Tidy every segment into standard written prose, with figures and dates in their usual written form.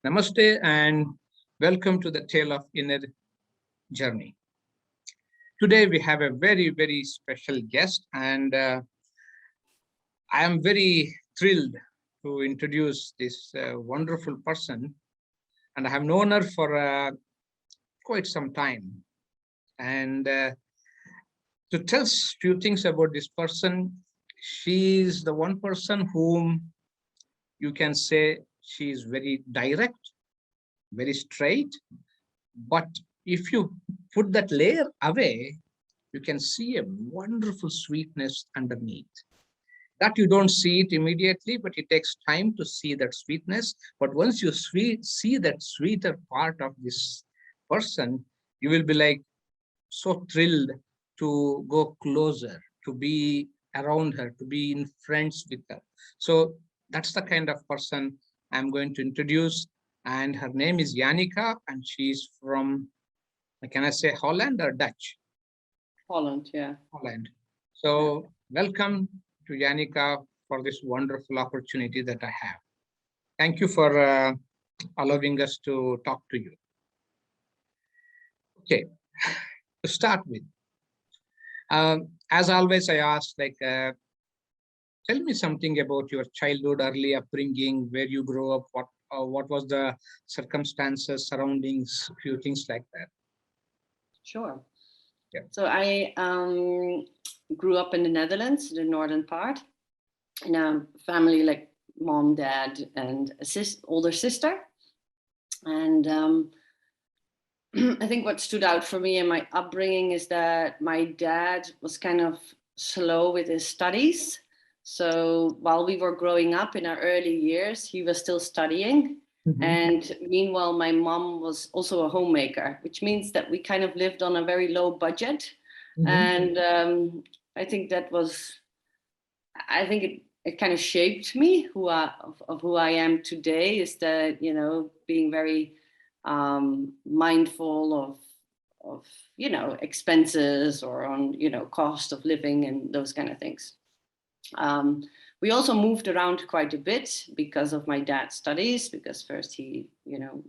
Namaste and welcome to the Tale of Inner Journey. Today we have a very, very special guest, and I am very thrilled to introduce this wonderful person. And I have known her for quite some time. And to tell a few things about this person, she is the one person whom you can say she is very direct, very straight, but if you put that layer away, you can see a wonderful sweetness underneath. That you don't see it immediately, but it takes time to see that sweetness. But once you see that sweeter part of this person, you will be like so thrilled to go closer, to be around her, to be in friends with her. So that's the kind of person I'm going to introduce. And her name is Janneke, and she's from, can I say Holland or Dutch? Holland, yeah. Holland. So welcome to Janneke for this wonderful opportunity that I have. Thank you for allowing us to talk to you. Okay, to start with, as always, I ask, tell me something about your childhood, early upbringing, where you grew up, what was the circumstances, surroundings, few things like that. Sure. Yeah. So I grew up in the Netherlands, the northern part, in a family like mom, dad, and a older sister. And I think what stood out for me in my upbringing is that my dad was kind of slow with his studies. So while we were growing up in our early years, he was still studying. Mm-hmm. And meanwhile, my mom was also a homemaker, which means that we kind of lived on a very low budget. Mm-hmm. And I think that was, I think it kind of shaped me of who I am today, is that, you know, being very mindful of, you know, expenses or on, you know, cost of living and those kind of things. We also moved around quite a bit because of my dad's studies, because first he, you know,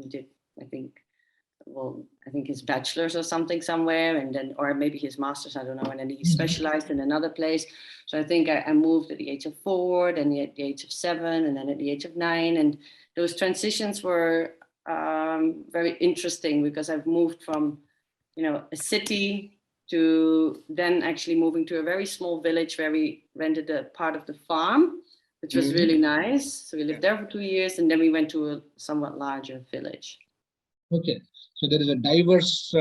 did, I think his bachelor's or something somewhere, and then, or maybe his master's, I don't know, and then he specialized in another place. So I think I moved at the age of 4, then at the age of 7, and then at the age of 9. And those transitions were very interesting, because I've moved from, you know, a city to then actually moving to a very small village where we rented a part of the farm, which was really nice. So we lived there for 2 years, and then we went to a somewhat larger village. Okay, so there is a diverse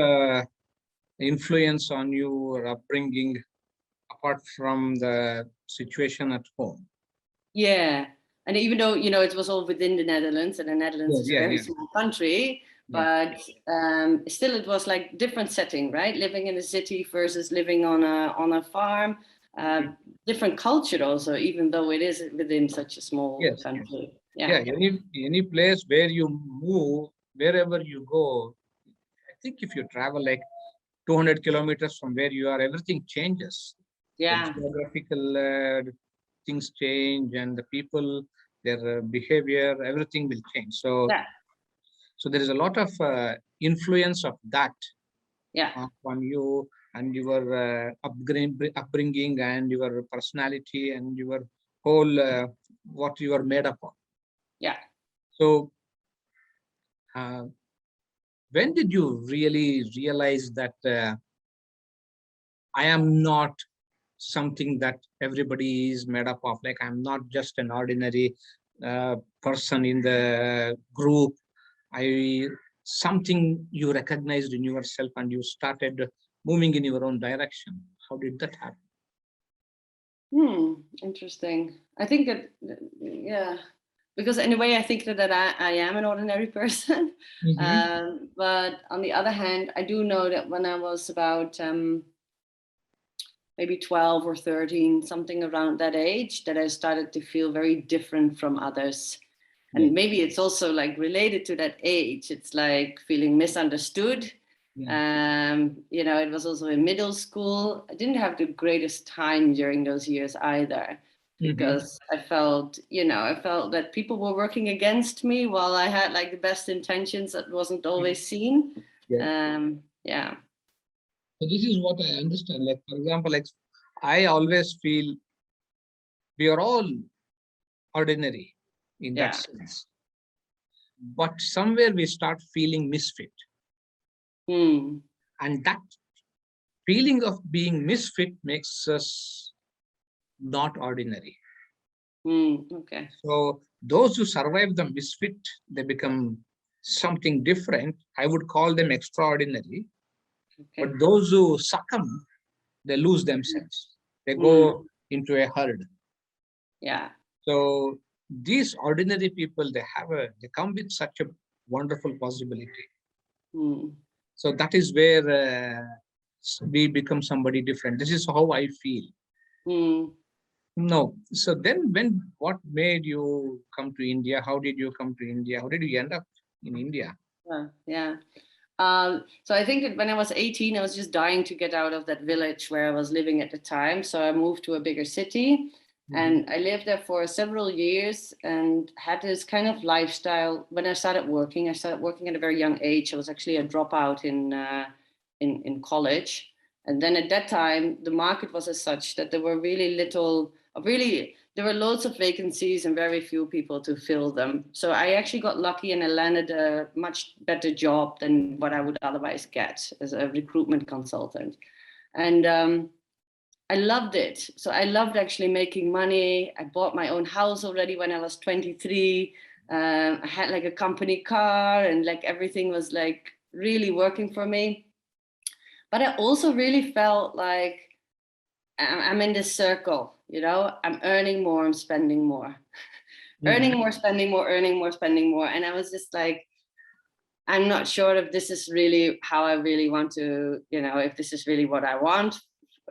influence on your upbringing apart from the situation at home. Yeah, and even though, you know, it was all within the Netherlands, and the Netherlands is a very small country, but still it was like different setting, right? Living in a city versus living on a farm, different culture also, even though it is within such a small country. Yeah, any place where you move, wherever you go, I think if you travel like 200 kilometers from where you are, everything changes. Yeah. The geographical things change, and the people, their behavior, everything will change. So, so there is a lot of influence of that on you and your upbringing and your personality and your whole what you are made up of. Yeah. So when did you really realize that I am not something that everybody is made up of? Like, I'm not just an ordinary person in the group. Something you recognized in yourself and you started moving in your own direction. How did that happen? Interesting. I think that, because in a way I think that I am an ordinary person. But on the other hand, I do know that when I was about maybe 12 or 13, something around that age, that I started to feel very different from others. And maybe it's also like related to that age. It's like feeling misunderstood. You know, it was also in middle school. I didn't have the greatest time during those years either. because I felt, I felt that people were working against me while I had like the best intentions that wasn't always seen. Yeah. So this is what I understand. Like, for example, like I always feel we are all ordinary in that sense. But somewhere we start feeling misfit. And that feeling of being misfit makes us not ordinary. Okay. So those who survive the misfit, they become something different. I would call them extraordinary. Okay. But those who succumb, they lose themselves. They go into a herd. Yeah. So these ordinary people, they come with such a wonderful possibility. So that is where we become somebody different. This is how I feel. No. So then what made you come to India? How did you come to India? How did you end up in India? Yeah. So I think that when I was 18, I was just dying to get out of that village where I was living at the time. So I moved to a bigger city. And I lived there for several years and had this kind of lifestyle. When I started working at a very young age. I was actually a dropout in college. And then at that time, the market was as such that there were there were loads of vacancies and very few people to fill them. So I actually got lucky and I landed a much better job than what I would otherwise get as a recruitment consultant. And I loved it. So I loved actually making money. I bought my own house already when I was 23. I had like a company car and like everything was like really working for me. But I also really felt like I'm in this circle, I'm earning more, I'm spending more. Earning more, spending more, earning more, spending more. And I was just like, I'm not sure if this is really how I really want to, if this is really what I want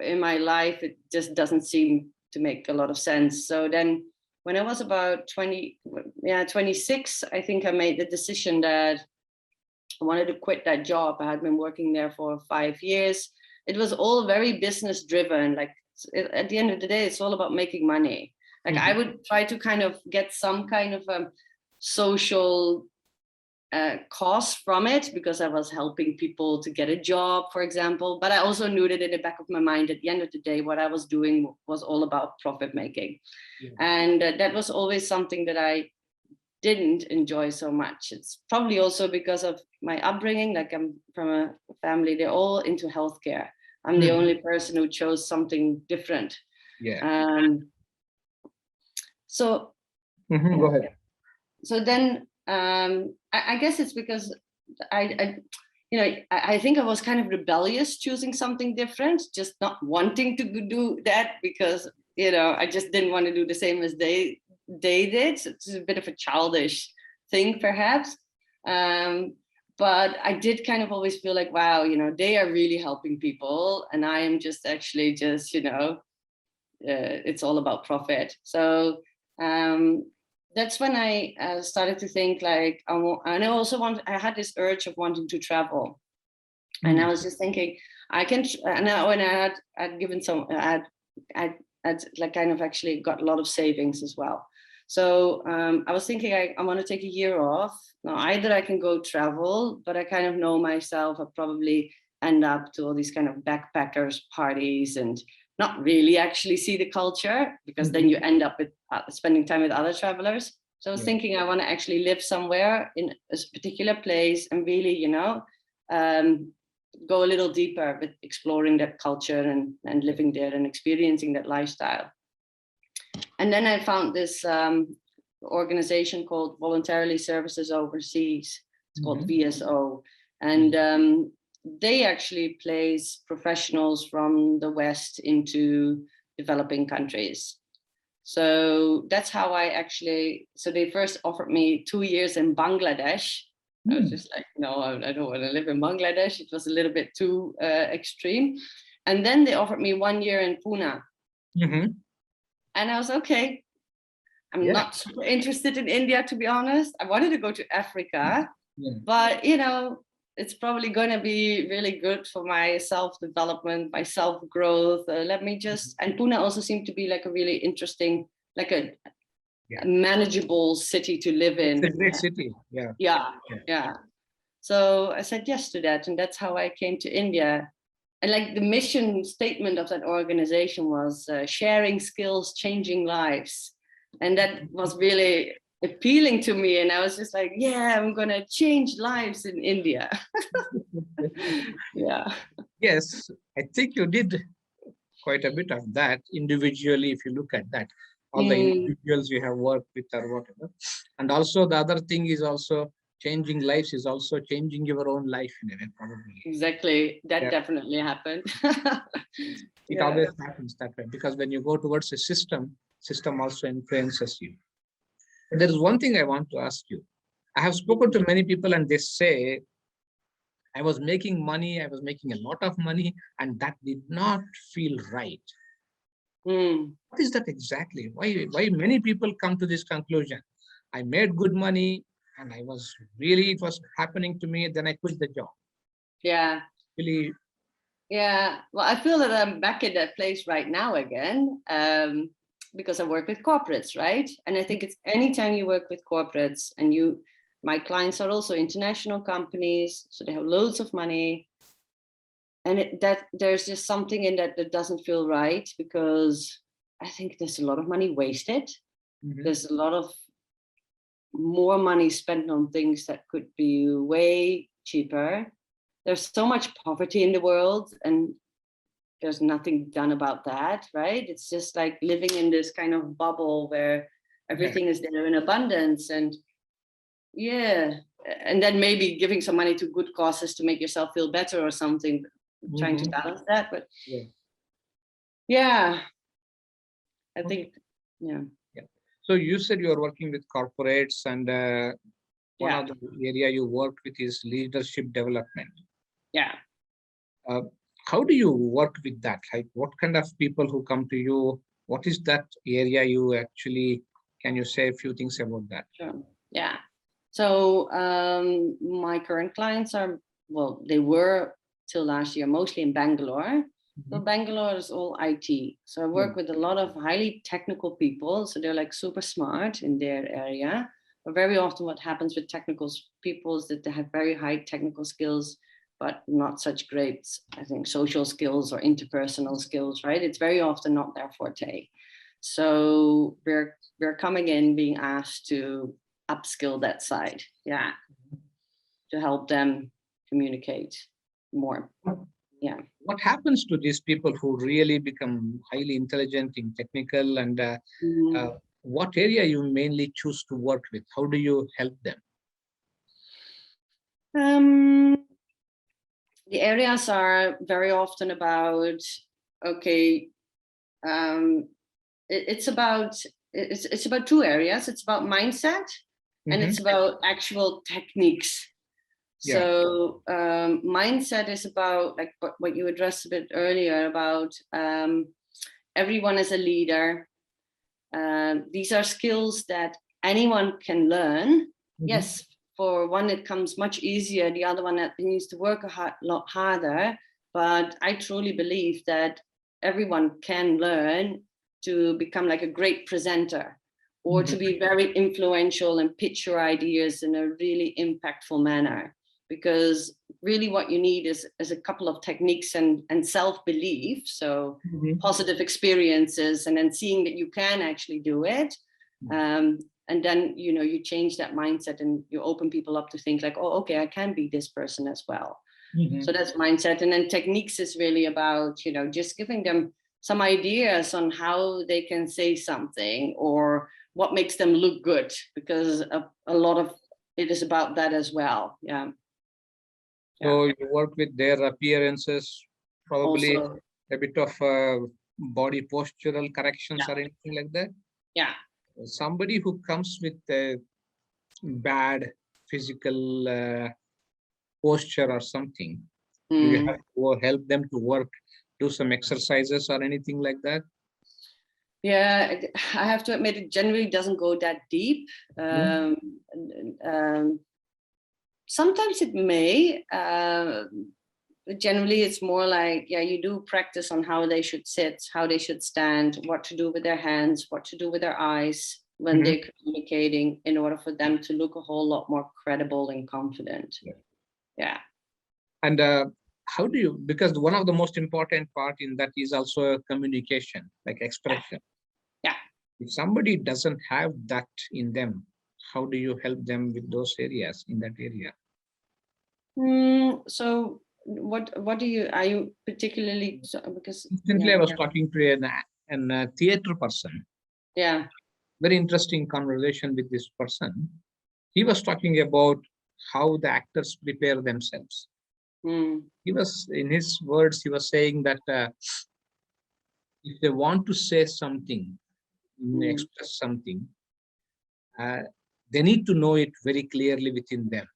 in my life. It just doesn't seem to make a lot of sense. So then when I was about 26, I think I made the decision that I wanted to quit that job. I had been working there for 5 years. It was all very business driven. Like at the end of the day, it's all about making money. Like I would try to kind of get some kind of social cost from it because I was helping people to get a job, for example. But I also knew that in the back of my mind, at the end of the day, what I was doing was all about profit making. And that was always something that I didn't enjoy so much. It's probably also because of my upbringing. Like I'm from a family, they're all into healthcare. I'm the only person who chose something different. So go ahead. So then I guess it's because I think I was kind of rebellious, choosing something different, just not wanting to do that because, I just didn't want to do the same as they did. So it's a bit of a childish thing, perhaps. But I did kind of always feel like, wow, they are really helping people. And I am just actually just, it's all about profit. So that's when I started to think like, and I had this urge of wanting to travel. And I was just thinking, when I had given some, I had like kind of actually got a lot of savings as well. So I was thinking I want to take a year off. Now, either I can go travel, but I kind of know myself, I'll probably end up to all these kind of backpackers parties and not really actually see the culture, because then you end up with spending time with other travelers. So I was thinking I want to actually live somewhere in a particular place and really, go a little deeper with exploring that culture and living there and experiencing that lifestyle. And then I found this organization called Voluntarily Services Overseas. It's called VSO. And they actually place professionals from the West into developing countries. So that's how so they first offered me 2 years in Bangladesh. I was just like, no, I don't want to live in Bangladesh. It was a little bit too extreme. And then they offered me 1 year in Pune. And I was okay. I'm not super interested in India, to be honest. I wanted to go to Africa, but it's probably going to be really good for my self-development, my self-growth. And Pune also seemed to be like a really interesting like a manageable city to live in. It's a great city. Yeah. So I said yes to that, and that's how I came to India. And like the mission statement of that organization was sharing skills, changing lives, and that was really appealing to me. And I was just like, yeah, I'm gonna change lives in India. Yeah. Yes, I think you did quite a bit of that individually. If you look at that, all the individuals you have worked with or whatever, and also the other thing is also changing lives is also changing your own life in a way, probably. Exactly, that definitely happened. It always happens that way, because when you go towards a system also influences you. But there is one thing I want to ask you. I have spoken to many people and they say, I was making money, I was making a lot of money, and that did not feel right. What is that exactly? Why many people come to this conclusion? I made good money and it was happening to me, then I quit the job. Yeah. Really. Yeah. Well, I feel that I'm back in that place right now again, because I work with corporates, right? And I think it's anytime you work with corporates, and my clients are also international companies, so they have loads of money. And there's just something in that doesn't feel right, because I think there's a lot of money wasted. There's a lot of more money spent on things that could be way cheaper. There's so much poverty in the world, and there's nothing done about that, right? It's just like living in this kind of bubble where everything is there in abundance. And and then maybe giving some money to good causes to make yourself feel better or something, trying to balance that. But I think, So you said you are working with corporates, and one of the area you work with is leadership development. Yeah. How do you work with that? Like, what kind of people who come to you? What is that area you actually, can you say a few things about that? Sure. Yeah. So my current clients they were till last year mostly in Bangalore. So Bangalore is all IT. So I work with a lot of highly technical people. So they're like super smart in their area. But very often what happens with technical people is that they have very high technical skills, but not such great, I think, social skills or interpersonal skills, right? It's very often not their forte. So we're coming in being asked to upskill that side, to help them communicate more. What happens to these people who really become highly intelligent in technical, and what area you mainly choose to work with? How do you help them? The areas are very often about, it's about two areas. It's about mindset, and it's about actual techniques. So mindset is about like what you addressed a bit earlier about everyone as a leader. These are skills that anyone can learn. Yes, for one it comes much easier. The other one that needs to work a lot harder. But I truly believe that everyone can learn to become like a great presenter, or to be very influential and pitch your ideas in a really impactful manner. Because really what you need is a couple of techniques and self-belief. So positive experiences, and then seeing that you can actually do it. And then, you change that mindset and you open people up to think like, oh, okay, I can be this person as well. So that's mindset. And then techniques is really about, just giving them some ideas on how they can say something or what makes them look good, because a lot of it is about that as well. So you work with their appearances, probably also, a bit of body postural corrections or anything like that? Yeah. Somebody who comes with a bad physical posture or something, do you have to help them to do some exercises or anything like that? Yeah, I have to admit, it generally doesn't go that deep. Sometimes it may, generally it's more like, yeah, you do practice on how they should sit, how they should stand, what to do with their hands, what to do with their eyes when they're communicating, in order for them to look a whole lot more credible and confident. Yeah. And how do you, because one of the most important part in that is also communication, like expression. Yeah. If somebody doesn't have that in them, how do you help them with those areas, in that area? So what are you particularly, because Recently, I was talking to a theater person. Yeah. Very interesting conversation with this person. He was talking about how the actors prepare themselves. He was, in his words, he was saying that if they want to say something, express something, they need to know it very clearly within them.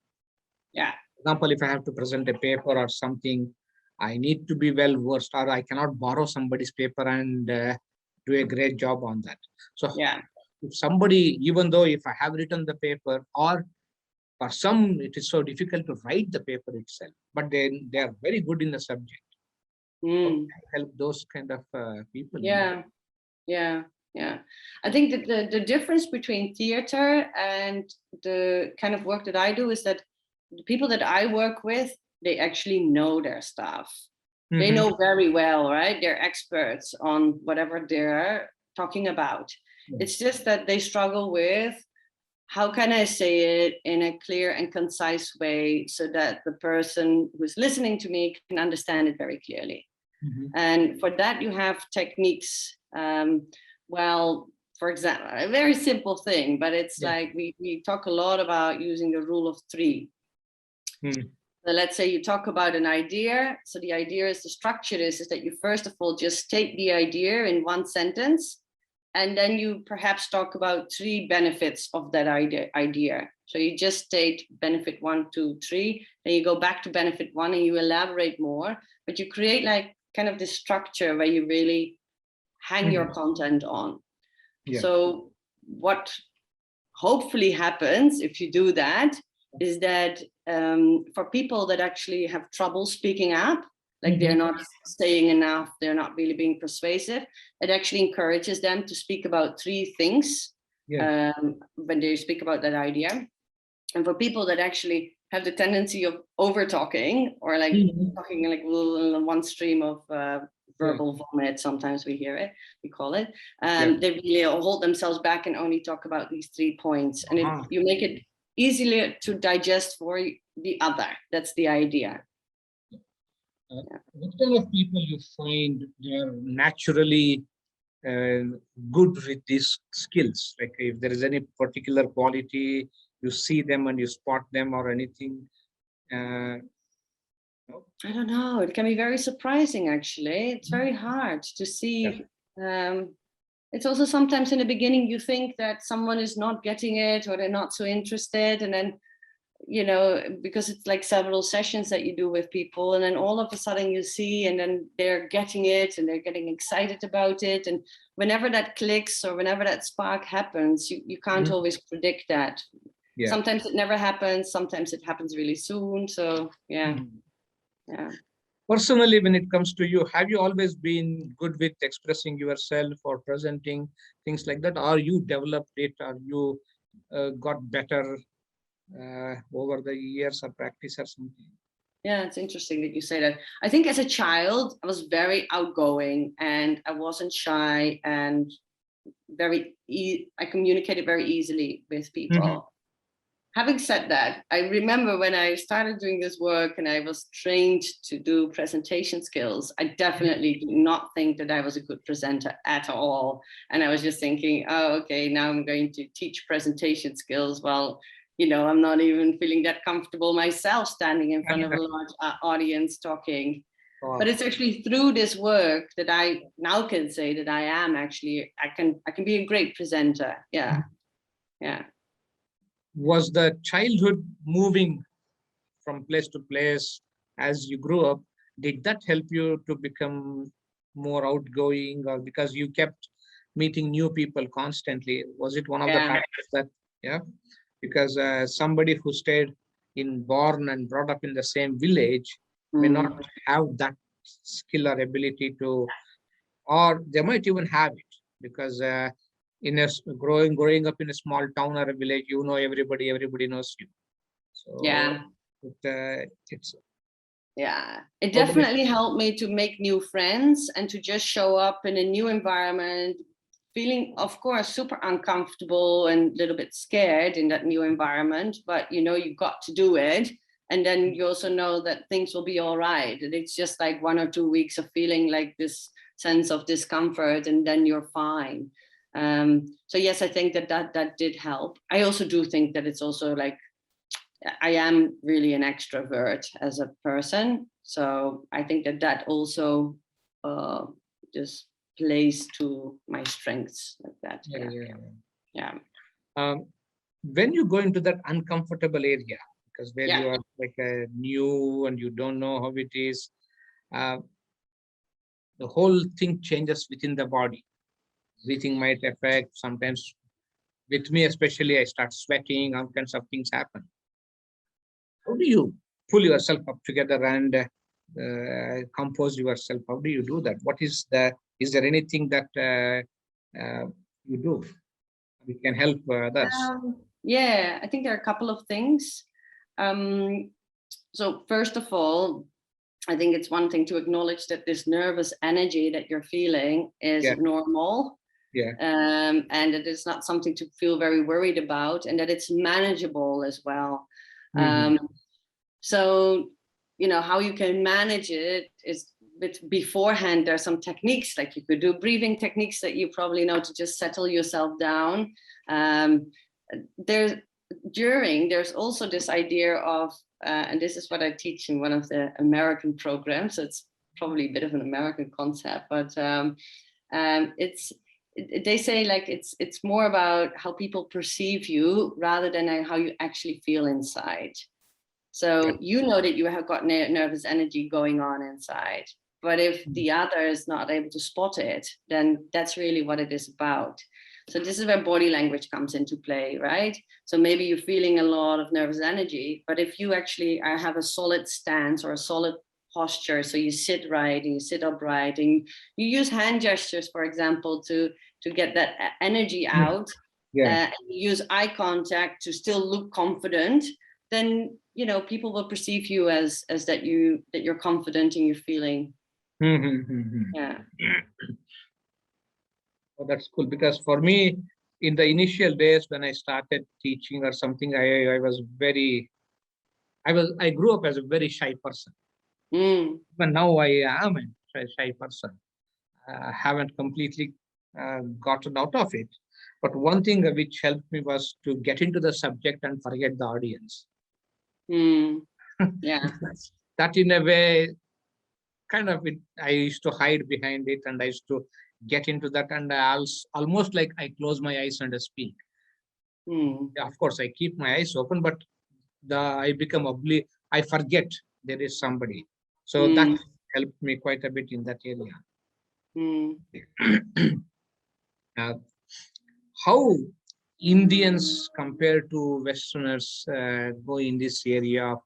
Yeah. For example, if I have to present a paper or something, I need to be well versed, or I cannot borrow somebody's paper and do a great job on that. So yeah, if somebody, even though if I have written the paper, or for some it is so difficult to write the paper itself, but they are very good in the subject. Help those kind of people. Yeah. I think that the difference between theater and the kind of work that I do is that the people that I work with, they actually know their stuff. They know very well, right? They're experts on whatever they're talking about. It's just that they struggle with, how can I say it in a clear and concise way so that the person who's listening to me can understand it very clearly. And for that, you have techniques. Well, for example, a very simple thing, but it's like we talk a lot about using the rule of 3. So let's say you talk about an idea. So the idea is, the structure is that you first of all just state the idea in one sentence, and then you perhaps talk about 3 benefits of that idea. So you just state benefit 1, 2, 3, then you go back to benefit 1 and you elaborate more, but you create like kind of this structure where you really hang your content on. So what hopefully happens if you do that is that for people that actually have trouble speaking up, like they're not saying enough, they're not really being persuasive, it actually encourages them to speak about 3 things when they speak about that idea. And for people that actually have the tendency of over talking, or like talking like one stream of verbal vomit, sometimes we hear it, we call it, they really hold themselves back and only talk about these 3 points. And you make it easier to digest for the other. That's the idea. What kind of people you find they are naturally good with these skills? Like if there is any particular quality, you see them and you spot them or anything? No? I don't know. It can be very surprising, actually. It's very hard to see. It's also sometimes in the beginning, you think that someone is not getting it or they're not so interested. And then, you know, because it's like several sessions that you do with people, and then all of a sudden you see, and then they're getting it and they're getting excited about it. And whenever that clicks or whenever that spark happens, you can't always predict that. Sometimes it never happens. Sometimes it happens really soon. So, yeah. Personally, when it comes to you, have you always been good with expressing yourself or presenting things like that? Or you developed it, or you got better over the years or practice or something? Yeah, it's interesting that you say that. I think as a child, I was very outgoing and I wasn't shy, and I communicated very easily with people. Having said that, I remember when I started doing this work and I was trained to do presentation skills, I definitely did not think that I was a good presenter at all. And I was just thinking, oh, okay, now I'm going to teach presentation skills. Well, you know, I'm not even feeling that comfortable myself standing in front of a large audience talking. But it's actually through this work that I now can say that I am actually, I can be a great presenter. Yeah. Was the childhood moving from place to place as you grew up, did that help you to become more outgoing, or because you kept meeting new people constantly? Was it one of the factors that, because somebody who born and brought up in the same village, may not have that skill or ability to, or they might even have it, because in a growing up in a small town or a village, you know everybody knows you. So Yeah. it's Yeah, it definitely helped me to make new friends and to just show up in a new environment, feeling, of course, super uncomfortable and a little bit scared in that new environment. But you know, you got to do it. And then you also know that things will be all right. And it's just like 1 or 2 weeks of feeling like this sense of discomfort, and then you're fine. So yes, I think that did help. I also do think that it's also like, I am really an extrovert as a person. So I think that also just plays to my strengths like that. Yeah. When you go into that uncomfortable area, because where you are like new and you don't know how it is, the whole thing changes within the body. Breathing might affect. Sometimes with me especially, I start sweating, all kinds of things happen. How do you pull yourself up together and compose yourself? How do you do that? Is there anything that you do? We can help others. Yeah, I think there are a couple of things. So first of all, I think it's one thing to acknowledge that this nervous energy that you're feeling is normal. Yeah. And that it's not something to feel very worried about, and that it's manageable as well. So, you know, how you can manage it is beforehand. There's some techniques, like you could do breathing techniques that you probably know to just settle yourself down. There's also this idea of, and this is what I teach in one of the American programs. So it's probably a bit of an American concept, but they say like it's more about how people perceive you rather than how you actually feel inside. So you know that you have got nervous energy going on inside, but if the other is not able to spot it, then that's really what it is about. So this is where body language comes into play, right? So maybe you're feeling a lot of nervous energy, but if you actually have a solid stance or a solid posture, so you sit right and you sit upright and you use hand gestures, for example, to get that energy out, and you use eye contact to still look confident, then you know people will perceive you as that you're confident and you're feeling. Yeah. Oh, that's cool, because for me, in the initial days when I started teaching or something, I grew up as a very shy person. But now I am a shy person. Haven't completely gotten out of it. But one thing which helped me was to get into the subject and forget the audience. Yeah. That in a way, kind of, I used to hide behind it, and I used to get into that, and almost like I close my eyes and I speak. Yeah, of course, I keep my eyes open, but I become I forget there is somebody. So that helped me quite a bit in that area. How Indians compared to Westerners go in this area of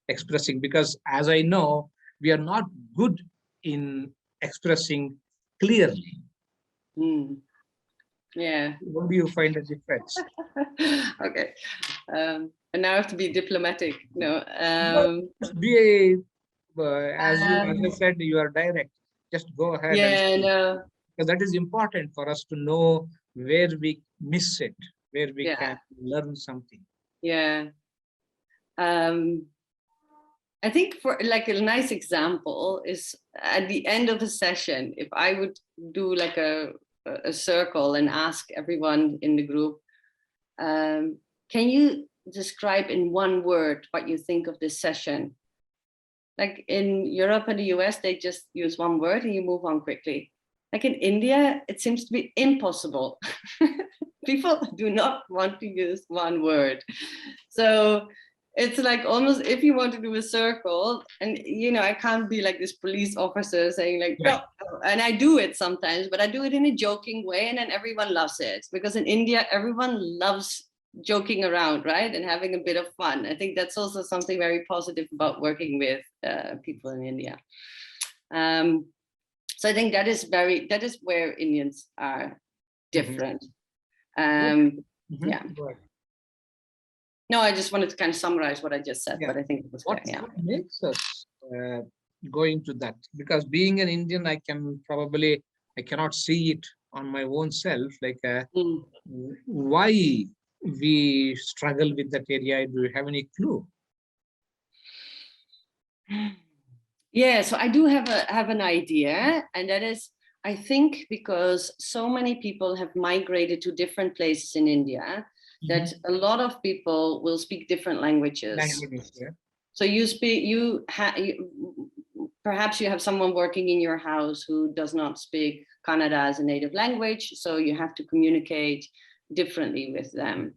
expressing? Because as I know, we are not good in expressing clearly. Yeah. What do you find the difference? Okay. And now I have to be diplomatic. No. As I said, you are direct. Just go ahead. Yeah, no. Because that is important for us to know where we miss it, where we can learn something. Yeah. I think for like a nice example is at the end of a session, if I would do like a circle and ask everyone in the group, can you describe in one word what you think of this session? Like in Europe and the US, they just use one word and you move on quickly. Like in India, it seems to be impossible. People do not want to use one word. So it's like almost if you want to do a circle, and you know, I can't be like this police officer saying like, no, and I do it sometimes, but I do it in a joking way, and then everyone loves it. Because in India, everyone loves joking around, right? And having a bit of fun. I think that's also something very positive about working with people in India. So I think that is where Indians are different. Yeah. No, I just wanted to kind of summarize what I just said, but I think it was what makes us go into that? Because being an Indian, I cannot see it on my own self, like why we struggle with that area. Do you have any clue? Yeah, so I do have an idea, and that is, I think because so many people have migrated to different places in India, that a lot of people will speak different languages. So perhaps you have someone working in your house who does not speak Kannada as a native language, so you have to communicate differently with them.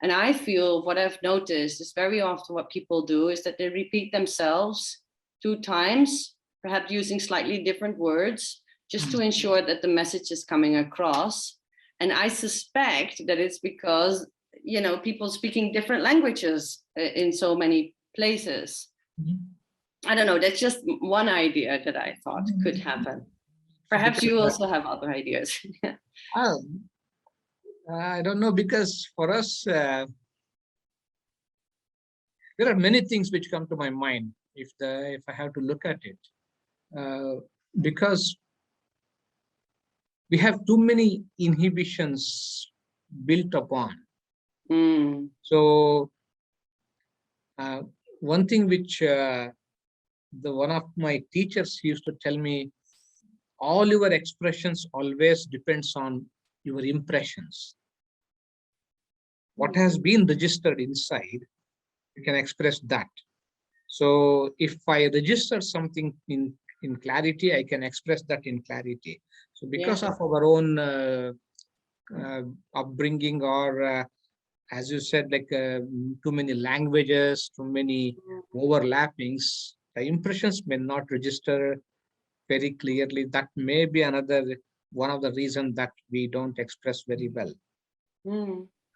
And I feel what I've noticed is very often what people do is that they repeat themselves 2 times, perhaps using slightly different words, just to ensure that the message is coming across. And I suspect that it's because, you know, people speaking different languages in so many places. I don't know, that's just one idea that I thought could happen. Perhaps you also have other ideas. I don't know, because for us, there are many things which come to my mind if I have to look at it, because we have too many inhibitions built upon. So one thing which one of my teachers used to tell me, all your expressions always depends on your impressions. What has been registered inside, you can express that. So if I register something in clarity, I can express that in clarity. So because of our own upbringing, or as you said, like too many languages, too many overlappings, the impressions may not register very clearly. That may be one of the reasons that we don't express very well.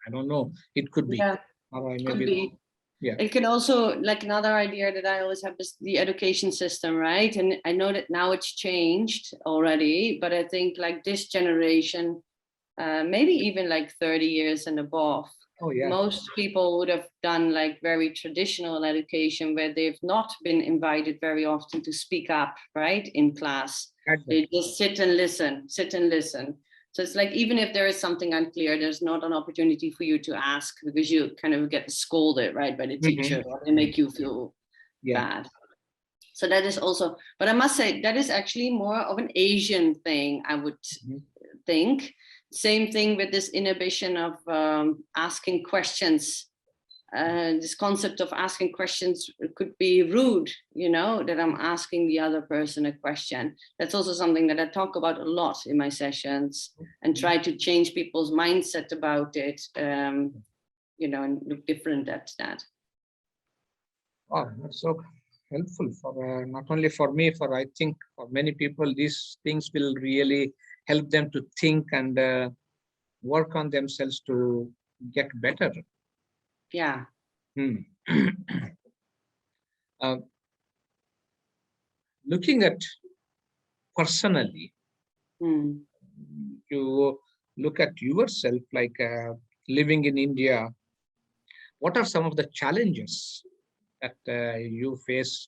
I don't know. It could be. Or I may could be. Yeah. It can also, like, another idea that I always have is the education system, right? And I know that now it's changed already, but I think like this generation, maybe even like 30 years and above, most people would have done like very traditional education where they've not been invited very often to speak up, right, in class. They just sit and listen. So it's like, even if there is something unclear, there's not an opportunity for you to ask, because you kind of get scolded, right, by the teacher, or they make you feel bad. So that is also, but I must say that is actually more of an Asian thing, I would think. Same thing with this inhibition of asking questions. This concept of asking questions could be rude, you know, that I'm asking the other person a question. That's also something that I talk about a lot in my sessions, and try to change people's mindset about it, you know, and look different at that. Oh, that's so helpful for not only for me, I think for many people, these things will really help them to think and work on themselves to get better. Yeah. Looking at personally, you look at yourself, like living in India. What are some of the challenges that you face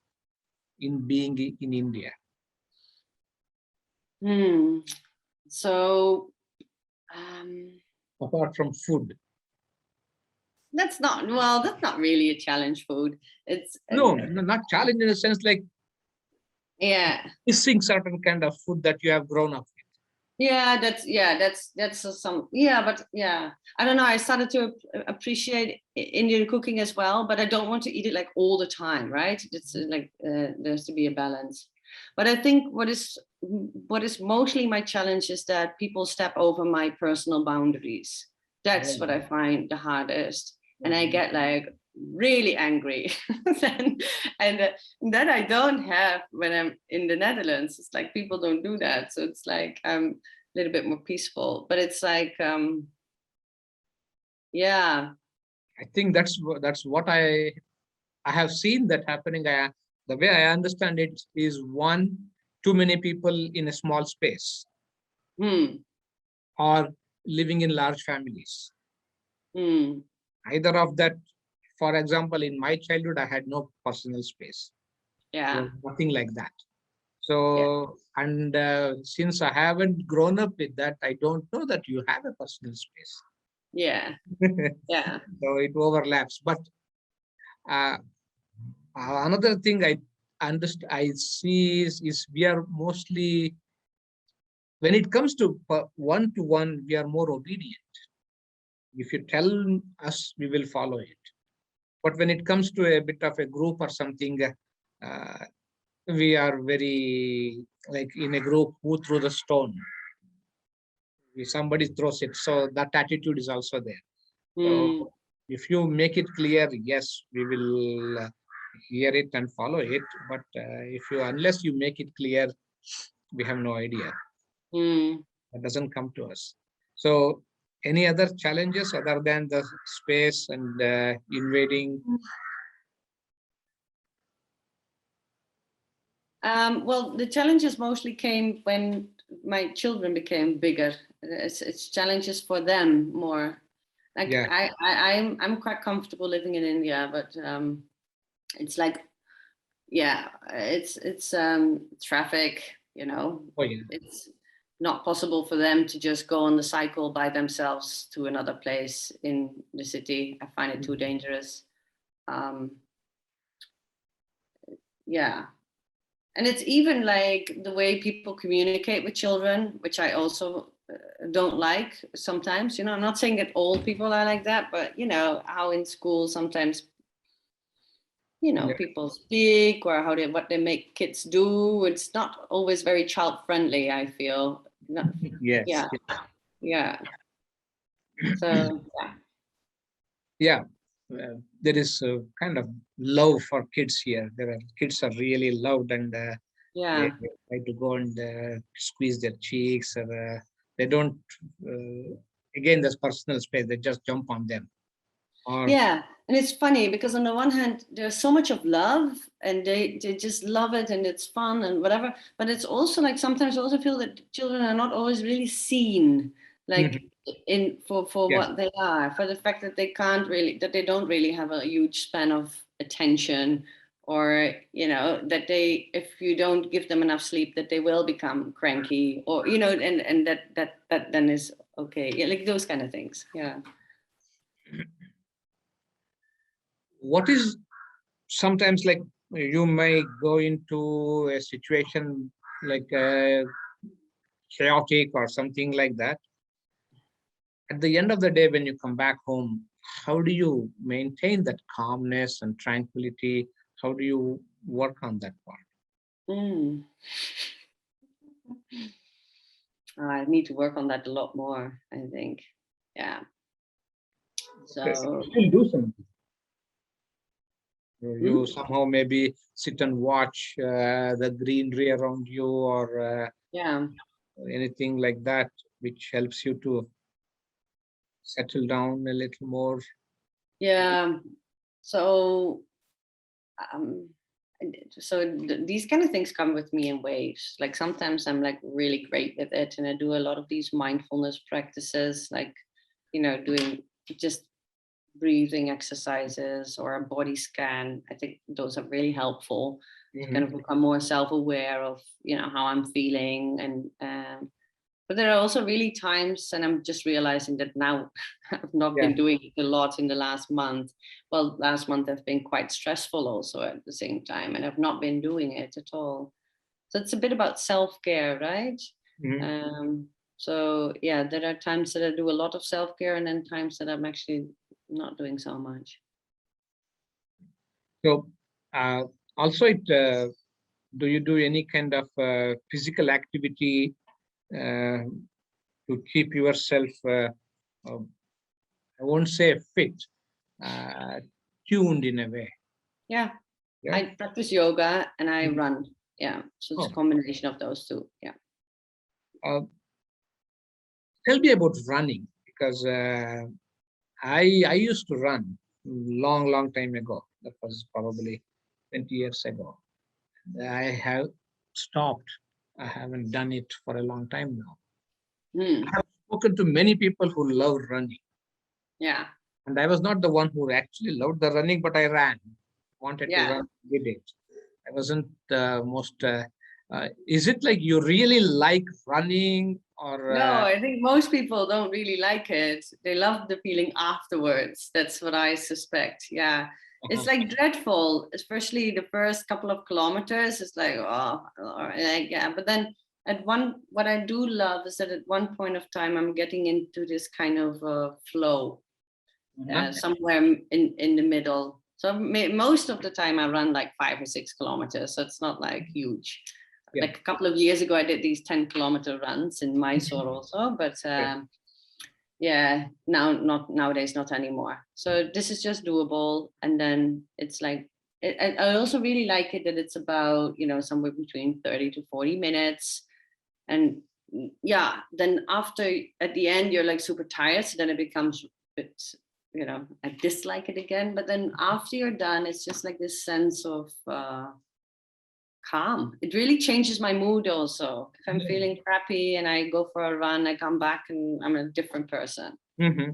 in being in India? So, apart from food. That's not really a challenge. Food. It's not challenge in the sense like missing certain kind of food that you have grown up with. That's some, but I don't know. I started to appreciate Indian cooking as well, but I don't want to eat it like all the time, right? It's like there has to be a balance. But I think what is mostly my challenge is that people step over my personal boundaries. That's what I find the hardest. And I get like really angry. and that I don't have when I'm in the Netherlands. It's like people don't do that. So it's like I'm a little bit more peaceful. But it's like, I think that's what I have seen that happening. The way I understand it is one, too many people in a small space, Hmm. or living in large families. Hmm. Either of that. For example, in my childhood, I had no personal space. Yeah. There was nothing like that. Yeah. So, and since I haven't grown up with that, I don't know that you have a personal space. Yeah. Yeah. So it overlaps. But uh, another thing I see is we are mostly, when it comes to one-to-one, we are more obedient. If you tell us, we will follow it. But when it comes to a bit of a group or something, uh, we are very, like in a group, who threw the stone? If somebody throws it. So that attitude is also there. Hmm. So if you make it clear, yes, we will hear it and follow it. But unless you make it clear, we have no idea. Hmm. That doesn't come to us. So any other challenges other than the space and invading? Well, the challenges mostly came when my children became bigger. It's challenges for them more. Like Yeah. I'm quite comfortable living in India, but it's like, yeah, it's traffic. Oh, yeah. It's not possible for them to just go on the cycle by themselves to another place in the city. I find it too dangerous. Um, yeah. And it's even like the way people communicate with children, which I also don't like sometimes. I'm not saying that all people are like that, but how in school sometimes Yeah. people speak, or what they make kids do. It's not always very child friendly, I feel. Yes. Yeah, yeah. So Yeah. There is a kind of love for kids here. Kids are really loved, and they yeah. try to go and squeeze their cheeks, or they don't. Again, there's personal space. They just jump on them. Or Yeah, and it's funny because on the one hand, there's so much of love, and they just love it, and it's fun and whatever. But it's also like sometimes I also feel that children are not always really seen, Mhm. like in for Yes. what they are, for the fact that they don't really have a huge span of attention, or that if you don't give them enough sleep, that they will become cranky, or and that then is okay. Yeah, like those kind of things. Yeah. What is sometimes, like, you may go into a situation like chaotic or something like that. At the end of the day, when you come back home, how do you maintain that calmness and tranquility? How do you work on that part? Mm. I need to work on that a lot more, I think. Yeah. Okay. So, You still do something. You mm, somehow maybe sit and watch the greenery around you, or yeah. anything like that, which helps you to settle down a little more. Yeah. So, um, these kind of things come with me in waves. Like sometimes I'm like really great with it, and I do a lot of these mindfulness practices, like, doing just breathing exercises or a body scan. I think those are really helpful to kind Mhm. of become more self-aware of how I'm feeling. And but there are also really times, and I'm just realizing that now I've not Yeah. been doing it a lot in the last month. Well, last month have been quite stressful also at the same time, and I've not been doing it at all. So it's a bit about self-care, right? Mhm. So yeah, there are times that I do a lot of self-care, and then times that I'm actually not doing so much. So, uh, also, do you do any kind of physical activity uh, to keep yourself, uh, I won't say fit, uh, tuned in a way? Yeah, Yeah. I practice yoga and I Mhm. run. Yeah, so it's a Oh, combination of those two. Yeah. uh, tell me about running, because I used to run. long time ago. That was probably 20 years ago. I have stopped. I haven't done it for a long time now. I have spoken to many people who love running. Yeah. And I was not the one who actually loved the running, but I ran, wanted to run, did it. I wasn't the most, is it like you really like running or? No, I think most people don't really like it. They love the feeling afterwards. That's what I suspect. Yeah. It's like dreadful, especially the first couple of kilometers. It's like, oh, yeah. But then what I do love is that at one point of time, I'm getting into this kind of flow. Somewhere in the middle. So most of the time I run like 5 or 6 kilometers. So it's not like huge. Yeah. Like a couple of years ago, I did these 10-kilometer runs in Mysore also, but yeah, nowadays not anymore. So this is just doable. And then it's like, I also really like it that it's about, somewhere between 30 to 40 minutes. And yeah, then at the end, you're like super tired. So then it becomes a bit, I dislike it again. But then after you're done, it's just like this sense of calm. It really changes my mood also. If I'm feeling crappy and I go for a run, I come back and I'm a different person. Mm-hmm.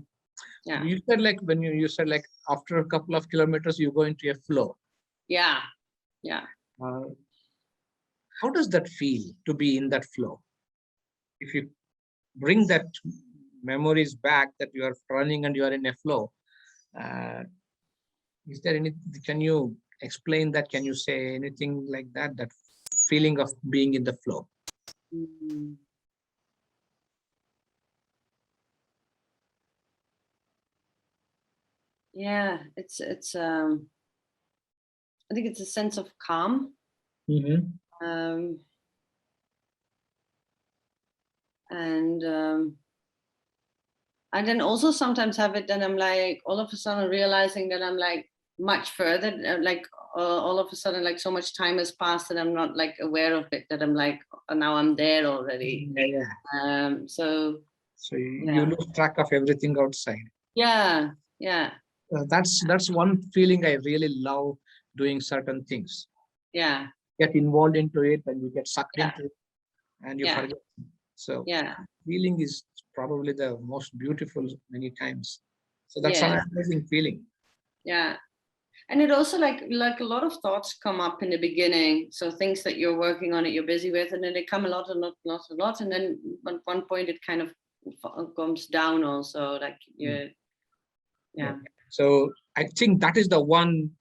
Yeah. You said like when you said like after a couple of kilometers, you go into a flow. Yeah. Yeah. How does that feel to be in that flow? If you bring that memories back that you are running and you are in a flow, is there any, can you explain that? Can you say anything like that, that feeling of being in the flow? Yeah, it's I think it's a sense of calm. And I then also sometimes have it, then I'm like, all of a sudden realizing that I'm like much further, like all of a sudden, like so much time has passed and I'm not like aware of it, that I'm like, oh, now I'm there already. Yeah. So you lose track of everything outside. Yeah. That's one feeling I really love, doing certain things. Yeah. Get involved into it and you get sucked into it and you forget. So feeling is probably the most beautiful many times. So that's an amazing feeling. Yeah. And it also like a lot of thoughts come up in the beginning. So things that you're working on it, you're busy with, and then they come a lot. And then at one point it kind of comes down also, like yeah. So I think that is the one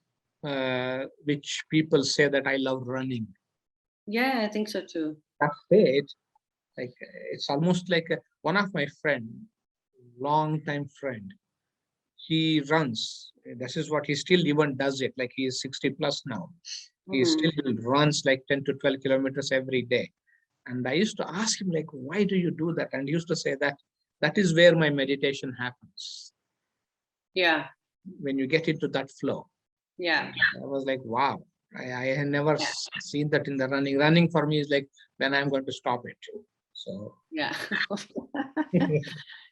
which people say that I love running. Yeah, I think so too. That's it. Like it's almost like one of my friend, long-time friend, he runs. This is what he still even does it. Like he is 60 plus now. He still runs like 10 to 12 kilometers every day. And I used to ask him like, why do you do that? And he used to say that is where my meditation happens. Yeah. When you get into that flow. Yeah. I was like, wow. I had never seen that in the running. Running for me is like when I'm going to stop it. So yeah.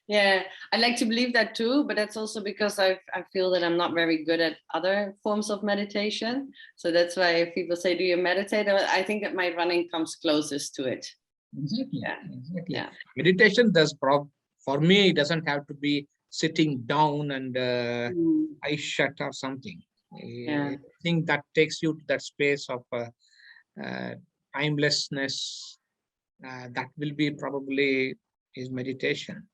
Yeah, I like to believe that too, but that's also because I feel that I'm not very good at other forms of meditation. So that's why if people say, do you meditate? I think that my running comes closest to it. Exactly. Yeah. Meditation does, for me, it doesn't have to be sitting down and eyes shut or something. I think that takes you to that space of timelessness. That will be probably is meditation.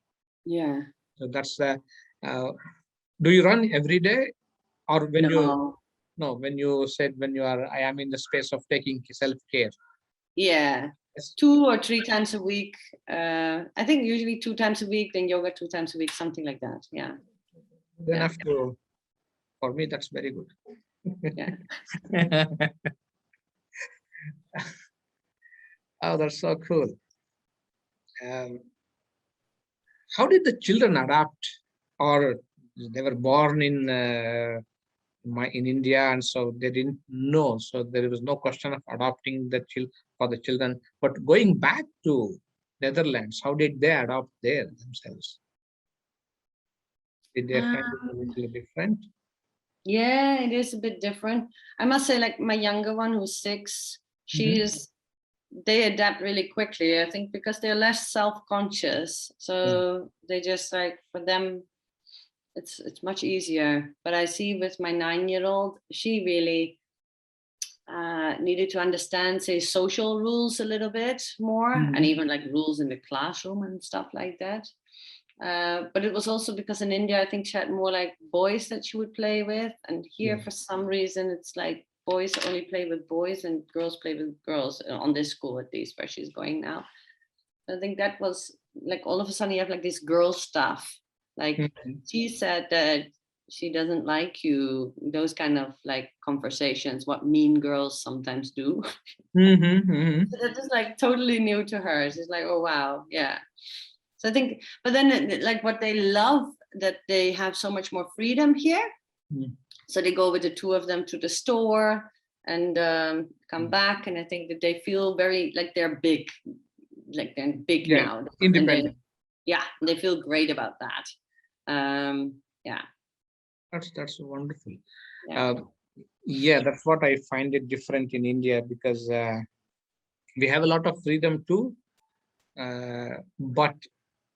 Yeah. So that's the. Do you run every day, or when when you said when you are, I am in the space of taking self-care? Yeah. 2 or 3 times a week. I think usually 2 times a week, then yoga 2 times a week, something like that. Yeah. Then after, for me, that's very good. Yeah. Oh, that's so cool. How did the children adapt, or they were born in India, and so they didn't know. So there was no question of adopting the for the children. But going back to Netherlands, how did they adopt there themselves? Did they find it a little different? Yeah, it is a bit different. I must say, like my younger one, who's 6, they adapt really quickly. I think because they're less self-conscious, so they just like, for them, it's much easier. But I see with my 9-year-old, she really needed to understand, say, social rules a little bit more, and even like rules in the classroom and stuff like that. But it was also because in India, I think she had more like boys that she would play with. And here, for some reason, it's like boys only play with boys and girls play with girls, on this school at least where she's going now. I think that was like, all of a sudden you have like this girl stuff. Like she said that she doesn't like you, those kind of like conversations, what mean girls sometimes do. So that is like totally new to her. She's like, oh, wow. Yeah. So I think, but then like what they love, that they have so much more freedom here. So they go with the 2 of them to the store and come back. And I think that they feel very like they're big, now. Independent. They feel great about that. That's wonderful. Yeah. That's what I find it different in India, because we have a lot of freedom too, but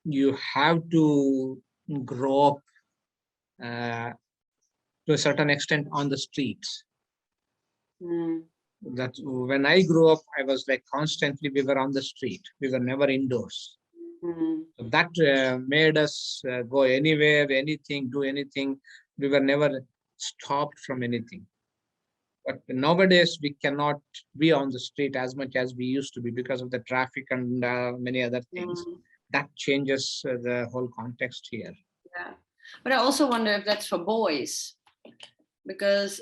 you have to grow up to a certain extent on the streets. That when I grew up, I was like constantly, we were on the street. We were never indoors. So that made us go anywhere, anything, do anything. We were never stopped from anything. But nowadays, we cannot be on the street as much as we used to be because of the traffic and many other things. That changes the whole context here. Yeah. But I also wonder if that's for boys, because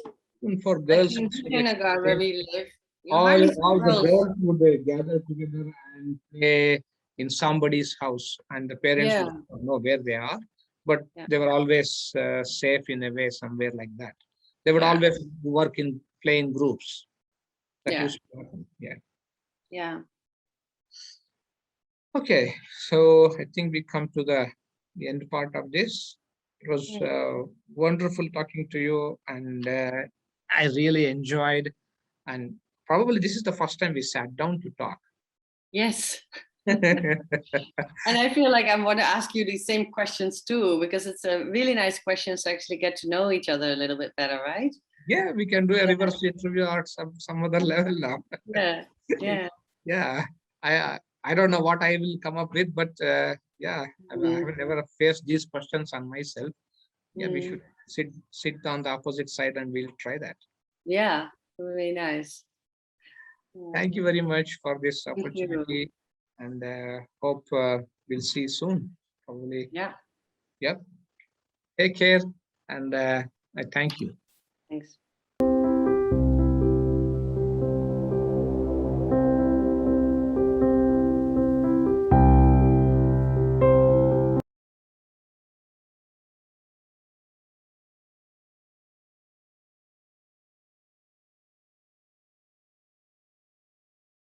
for girls, like in Srinagar, where we live, all the girls would gather together and play in somebody's house, and the parents would know where they are, but they were always safe in a way, somewhere like that. They would always work in playing groups. That used to happen. Yeah. Okay, so I think we come to the end part of this. It was wonderful talking to you, and I really enjoyed. And probably this is the first time we sat down to talk. Yes. And I feel like I want to ask you these same questions too, because it's a really nice questions to actually get to know each other a little bit better, right? Yeah, we can do a reverse interview at some other level now. I don't know what I will come up with, but I have never faced these questions on myself. We should sit on the opposite side and we'll try that. Yeah, really nice. Thank you very much for this opportunity, and hope we'll see you soon. Probably. Yep. Take care, and I thank you. Thanks.